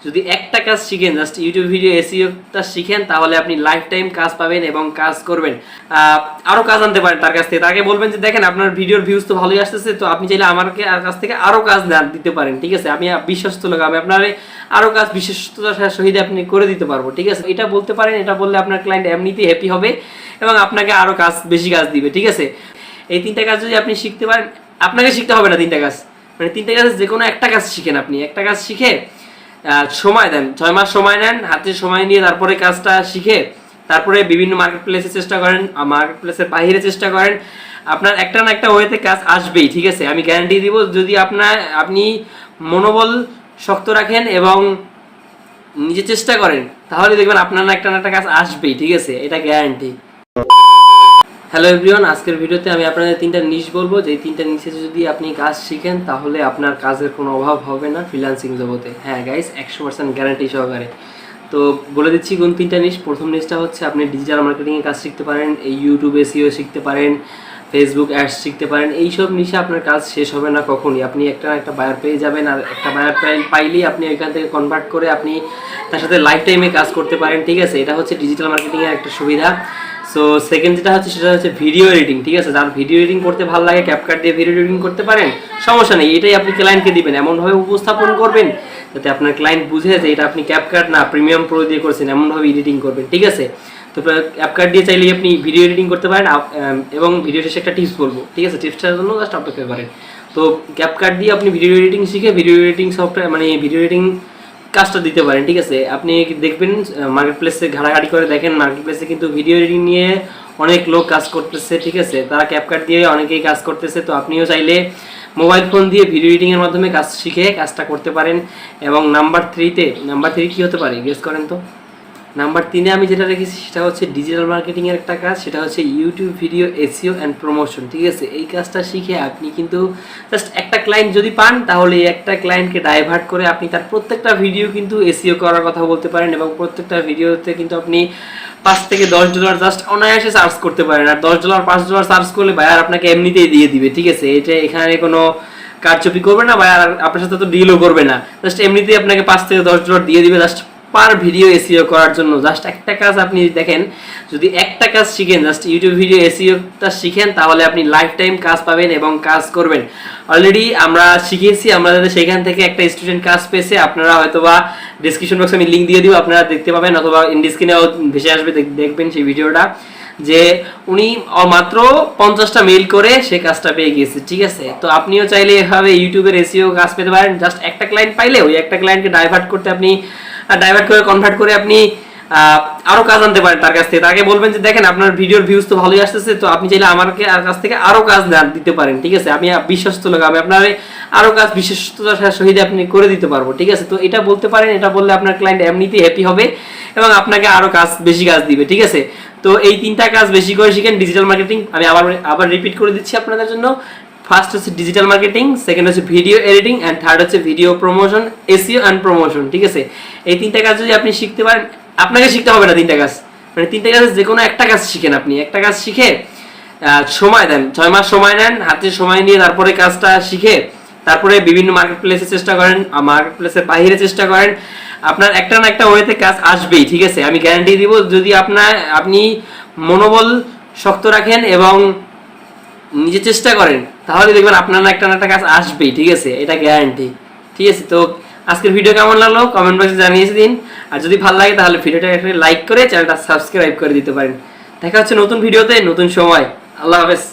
যদি একটা কাজ শিখেন, জাস্ট ইউটিউব ভিডিও এসইওটা শিখেন, তাহলে আপনি লাইফ টাইম কাজ পাবেন এবং কাজ করবেন। আরো কাজ আনতে পারেন তার কাছ থেকে। তাকে বলবেন যে দেখেন আপনার ভিডিওর ভিউজ তো ভালোই আসতেছে, তো আপনি চাইলে আমার কাছ থেকে আরো কাজ দিতে পারেন, ঠিক আছে? আমি বিশ্বস্ত লোক, আমি আপনার আরো কাজ বিশ্বস্ততার সহিত আপনি করে দিতে পারবো, ঠিক আছে? এটা বলতে পারেন। এটা বললে আপনার ক্লায়েন্ট এমনিতেই হ্যাপি হবে এবং আপনাকে আরো কাজ, বেশি কাজ দিবে, ঠিক আছে? এই 3টা কাজ যদি আপনি শিখতে পারেন, আপনাকে শিখতে হবে না 3টা কাজ, মানে 3টা কাজ যে কোনো একটা কাজ শিখেন। আপনি একটা কাজ শিখে সময় দেন, 6 মাস সময় নেন, হাতে সময় নিয়ে তারপরে কাজটা শিখে তারপরে বিভিন্ন মার্কেট প্লেসে চেষ্টা করেন, মার্কেট প্লেসের বাইরে চেষ্টা করেন, আপনার একটা না একটা ওয়েতে কাজ আসবেই, ঠিক আছে? আমি গ্যারান্টি দিব, যদি আপনি মনোবল শক্ত রাখেন এবং নিজে চেষ্টা করেন, তাহলে দেখবেন আপনার না একটা কাজ আসবেই, ঠিক আছে? এটা গ্যারান্টি। হ্যালো এভরিওয়ান, আজকের ভিডিওতে আমি আপনাদের 3টা নিশ বলবো, যে 3টা নিশে যদি আপনি কাজ শিখেন তাহলে আপনার কাজের কোনো অভাব হবে না ফ্রিল্যান্সিং জগতে। হ্যাঁ গাইস, 100% গ্যারান্টি সহকারে। তো বলে দিচ্ছি কোন 3টা নিশ। প্রথম নিশটা হচ্ছে আপনি ডিজিটাল মার্কেটিংয়ে কাজ শিখতে পারেন, এই ইউটিউব এসইও শিখতে পারেন, ফেসবুক অ্যাডস শিখতে পারেন। এইসব নিশে আপনার কাজ শেষ হবে না কখনই। আপনি একটা বায়ার পেয়ে যাবেন, আর একটা বায়ার পাইলেই আপনি ওইখান থেকে কনভার্ট করে আপনি তার সাথে লাইফ টাইমে কাজ করতে পারেন, ঠিক আছে? এটা হচ্ছে ডিজিটাল মার্কেটিংয়ের একটা সুবিধা। সো সেকেন্ড যেটা হচ্ছে সেটা হচ্ছে ভিডিও এডিটিং, ঠিক আছে? যার ভিডিও এডিটিং করতে ভালো লাগে, ক্যাপকাট দিয়ে ভিডিও এডিটিং করতে পারেন, সমস্যা নেই। এটাই আপনি ক্লায়েন্টকে দিবেন, এমনভাবে উপস্থাপন করবেন যাতে আপনার ক্লায়েন্ট বুঝে যে এটা আপনি ক্যাপকাট না প্রিমিয়াম প্রো দিয়ে করছেন, এমনভাবে এডিটিং করবেন, ঠিক আছে? তো ক্যাপকাট দিয়ে চাইলেই আপনি ভিডিও এডিটিং করতে পারেন। এবং ভিডিও শেষে একটা টিপস বলবো, ঠিক আছে? টিপসটার জন্য জাস্ট অপেক্ষা করেন। তো ক্যাপকাট দিয়ে আপনি ভিডিও এডিটিং শিখে ভিডিও এডিটিং সফটওয়্যার, মানে ভিডিও এডিটিং কাজটা দিতে পারেন, ঠিক আছে? আপনি দেখবেন মার্কেট প্লেসে ঘাটাঘাটি করে দেখেন, মার্কেট প্লেসে কিন্তু ভিডিও এডিটিং নিয়ে অনেক লোক কাজ করতেছে, ঠিক আছে? তারা ক্যাপকাট দিয়ে অনেকেই কাজ করতেছে। তো আপনিও চাইলে মোবাইল ফোন দিয়ে ভিডিও এডিটিংয়ের মাধ্যমে কাজ শিখে কাজটা করতে পারেন। এবং নাম্বার 3 কি হতে পারে গেস করেন তো? নাম্বার 3 আমি যেটা রেখেছি সেটা হচ্ছে ডিজিটাল মার্কেটিংয়ের একটা কাজ, সেটা হচ্ছে YouTube video SEO and promotion, ঠিক আছে? এই কাজটা শিখে আপনি কিন্তু জাস্ট একটা ক্লায়েন্ট যদি পান, তাহলে এই একটা ক্লায়েন্টকে ডাইভার্ট করে আপনি তার প্রত্যেকটা ভিডিও কিন্তু এসইও করার কথা বলতে পারেন, এবং প্রত্যেকটা ভিডিওতে কিন্তু আপনি $5 থেকে $10 জাস্ট অনায়াসে চার্জ করতে পারেন। আর $10 $5 চার্জ করলে বায়ার আপনাকে এমনিতেই দিয়ে দিবে, ঠিক আছে? এটা এখানে কোনো কারচুপি করবে না, বায়ার আপনার সাথে তো ডিলও করবে না, জাস্ট এমনিতেই আপনাকে $5 থেকে $10 দিয়ে দিবে জাস্ট পার ভিডিও এসইও করার জন্য। জাস্ট একটা কাজ আপনি দেখেন, যদি একটা কাজ শিখেন, জাস্ট ইউটিউব ভিডিও এসইওটা শিখেন, তাহলে আপনি লাইফ টাইম কাজ পাবেন এবং কাজ করবেন। অলরেডি আমরা শিখিয়েছি, আমাদের সেখান থেকে একটা স্টুডেন্ট কাজ পেয়েছে। আপনারা হয়তোবা ডেসক্রিপশন বক্সে আমি লিঙ্ক দিয়ে দিব, আপনারা দেখতে পাবেন, অথবা ইন্ড স্ক্রিনেও ভেসে আসবে, দেখবেন সেই ভিডিওটা, যে উনি মাত্র 50টা মেইল করে সে কাজটা পেয়ে গিয়েছে, ঠিক আছে? তো আপনিও চাইলে এভাবে ইউটিউবের এসইও কাজ পেতে পারেন। জাস্ট একটা ক্লায়েন্ট পাইলে ওই একটা ক্লায়েন্টকে ডাইভার্ট করে কনভার্ট করে আপনি আরো কাজ আনতে পারেন তার কাছ থেকে। তাকে বলবেন যে দেখেন আপনার ভিডিওর ভিউজ তো ভালোই আসতেছে, তো আপনি চাইলে আমার কাছ থেকে আরো কাজ দিতে পারেন, ঠিক আছে? আমি বিশ্বস্ত লোক, আমি আপনার আরো কাজ বিশ্বস্ততার সহিত আপনি করে দিতে পারবো, ঠিক আছে? তো এটা বলতে পারেন। এটা বললে আপনার ক্লায়েন্ট এমনিতেই হ্যাপি হবে এবং আপনাকে আরো কাজ, বেশি কাজ দিবে, ঠিক আছে? তো এই 3টা কাজ বেশি করে শিখেন ডিজিটাল মার্কেটিং। আমি আবার রিপিট করে দিচ্ছি আপনাদের জন্য। ফার্স্ট হচ্ছে ডিজিটাল মার্কেটিং, সেকেন্ড হচ্ছে ভিডিও এডিটিং, অ্যান্ড থার্ড হচ্ছে video promotion, SEO and promotion, ঠিক আছে? এই 3টা কাজ যদি আপনি শিখতে পারেন, আপনাকে শিখতে হবে না 3টা কাজ, মানে 3টা কাজ যে কোনো একটা কাজ শিখেন। আপনি একটা কাজ শিখে সময় দেন, 6 মাস সময় নেন, হাতে সময় নিয়ে তারপরে কাজটা শিখে তারপরে বিভিন্ন মার্কেট প্লেসে চেষ্টা করেন, মার্কেট প্লেসের বাইরে চেষ্টা করেন, আপনার একটা না একটা ওয়েতে কাজ আসবেই, ঠিক আছে? আমি গ্যারান্টি দিব, যদি আপনি মনোবল শক্ত রাখেন এবং নিজে চেষ্টা করেন, তাহলে দেখবেন আপনার না একটা কাজ আসবেই, ঠিক আছে? এটা গ্যারান্টি, ঠিক আছে? তো আজকের ভিডিও কেমন লাগলো কমেন্ট বক্সে জানিয়ে দিন। আর যদি ভালো লাগে তাহলে ভিডিওটা একটা লাইক করে চ্যানেলটা সাবস্ক্রাইব করে দিতে পারেন। দেখা হচ্ছে নতুন ভিডিওতে নতুন সময়। আল্লাহ হাফেজ।